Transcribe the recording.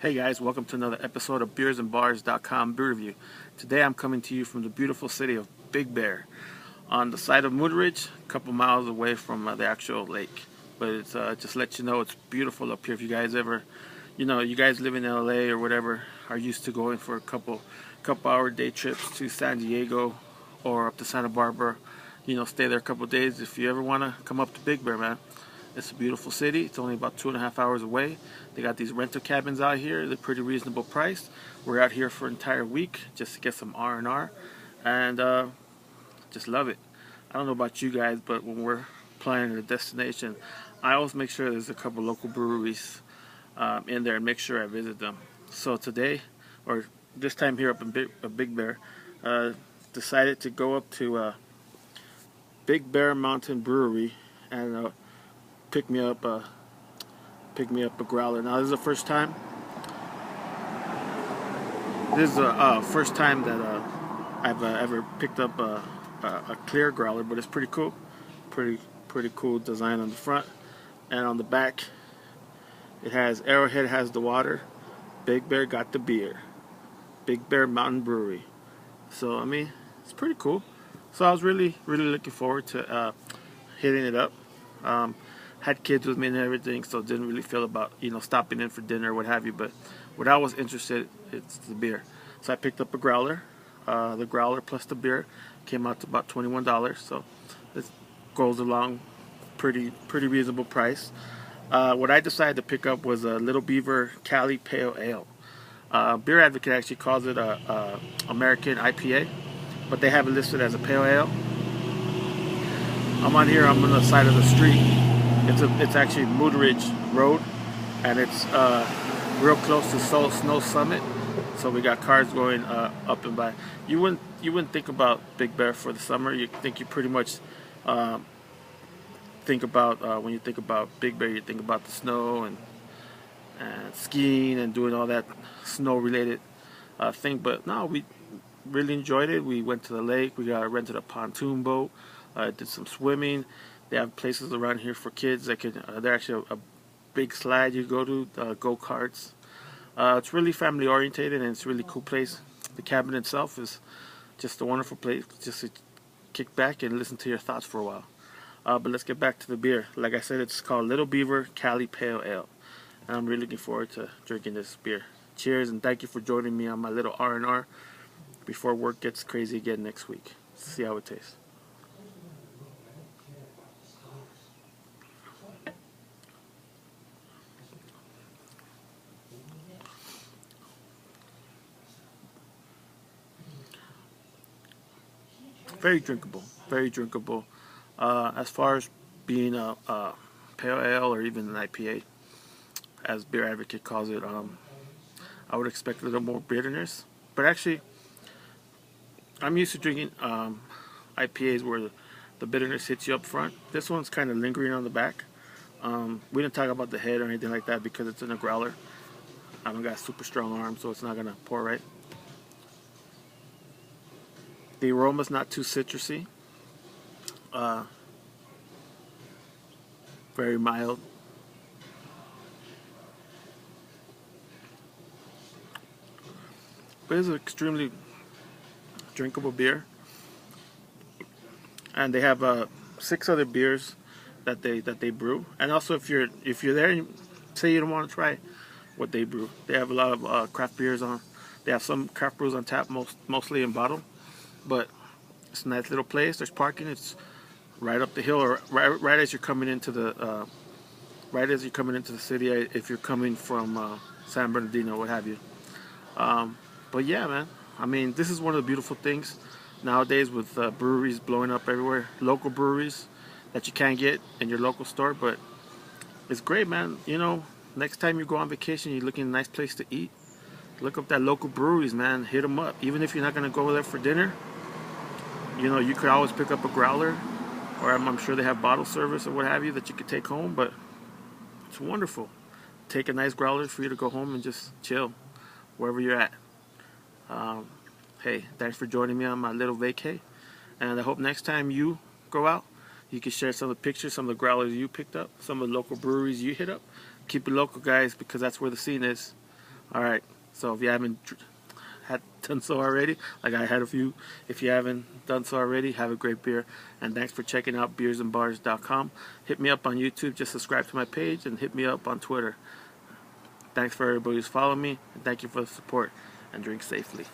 Hey guys, welcome to another episode of beersandbars.com beer review. Today I'm coming to you from the beautiful city of Big Bear on the side of Moon Ridge, a couple miles away from the actual lake. But it's just let you know it's beautiful up here. If you guys ever, you guys live in LA or whatever, are used to going for a couple hour day trips to San Diego or up to Santa Barbara, stay there a couple days. If you ever want to come up to Big Bear, man, it's a beautiful city. It's only about 2.5 hours away. They got these rental cabins out here. They're pretty reasonable price. We're out here for an entire week just to get some R&R, and just love it. I don't know about you guys, but when we're planning a destination, I always make sure there's a couple local breweries in there and make sure I visit them. So today, or this time here up in Big Bear, decided to go up to Big Bear Mountain Brewery and pick me up a growler. Now this is the first time. This is the first time that I've ever picked up a clear growler, but it's pretty cool. Pretty cool design on the front, and on the back it has Arrowhead has the water, Big Bear got the beer, Big Bear Mountain Brewery. So I mean, it's pretty cool. So I was really looking forward to hitting it up. Had kids with me and everything, so didn't really feel about stopping in for dinner or what have you. But what I was interested, it's the beer. So I picked up a growler. The growler plus the beer came out to about $21. So it goes along pretty reasonable price. What I decided to pick up was a Little Beaver Cali Pale Ale. Beer Advocate actually calls it a American IPA, but they have it listed as a pale ale. I'm on the side of the street. It's actually Moon Ridge Road, and it's real close to Snow Summit. So we got cars going up and by. You wouldn't think about Big Bear for the summer. You pretty much think about when you think about Big Bear, you think about the snow and skiing and doing all that snow related thing. But no, we really enjoyed it. We went to the lake. We rented a pontoon boat. Did some swimming. They have places around here for kids that can. They're actually a big slide you go to, go-karts. It's really family orientated, and it's a really cool place. The cabin itself is just a wonderful place just to kick back and listen to your thoughts for a while. But let's get back to the beer. Like I said, it's called Little Beaver Cali Pale Ale, and I'm really looking forward to drinking this beer. Cheers, and thank you for joining me on my little R&R before work gets crazy again next week. See how it tastes. Very drinkable, very drinkable. As far as being a pale ale or even an IPA, as Beer Advocate calls it, I would expect a little more bitterness. But actually, I'm used to drinking IPAs where the bitterness hits you up front. This one's kind of lingering on the back. We didn't talk about the head or anything like that because it's in a growler. I don't got super strong arms, so it's not gonna pour right. The aroma's not too citrusy. Very mild. But it's an extremely drinkable beer. And they have 6 other beers that they brew. And also, if you're there and say you don't want to try what they brew, they have a lot of craft beers on. They have some craft brews on tap, mostly in bottle. But it's a nice little place. There's parking. It's right up the hill, or right as you're coming into the city. If you're coming from San Bernardino, what have you. But yeah, man. I mean, this is one of the beautiful things nowadays with breweries blowing up everywhere. Local breweries that you can't get in your local store, but it's great, man. Next time you go on vacation, you're looking for a nice place to eat. Look up that local breweries, man. Hit them up. Even if you're not gonna go there for dinner, you could always pick up a growler, or I'm sure they have bottle service or what have you that you could take home. But it's wonderful. Take a nice growler for you to go home and just chill wherever you're at. Hey, thanks for joining me on my little vacay, and I hope next time you go out, you can share some of the pictures, some of the growlers you picked up, some of the local breweries you hit up. Keep it local, guys, because that's where the scene is. All right. So if you haven't had done so already, like I had a few, if you haven't done so already, have a great beer. And thanks for checking out beersandbars.com. Hit me up on YouTube. Just subscribe to my page and hit me up on Twitter. Thanks for everybody who's following me. And thank you for the support. And drink safely.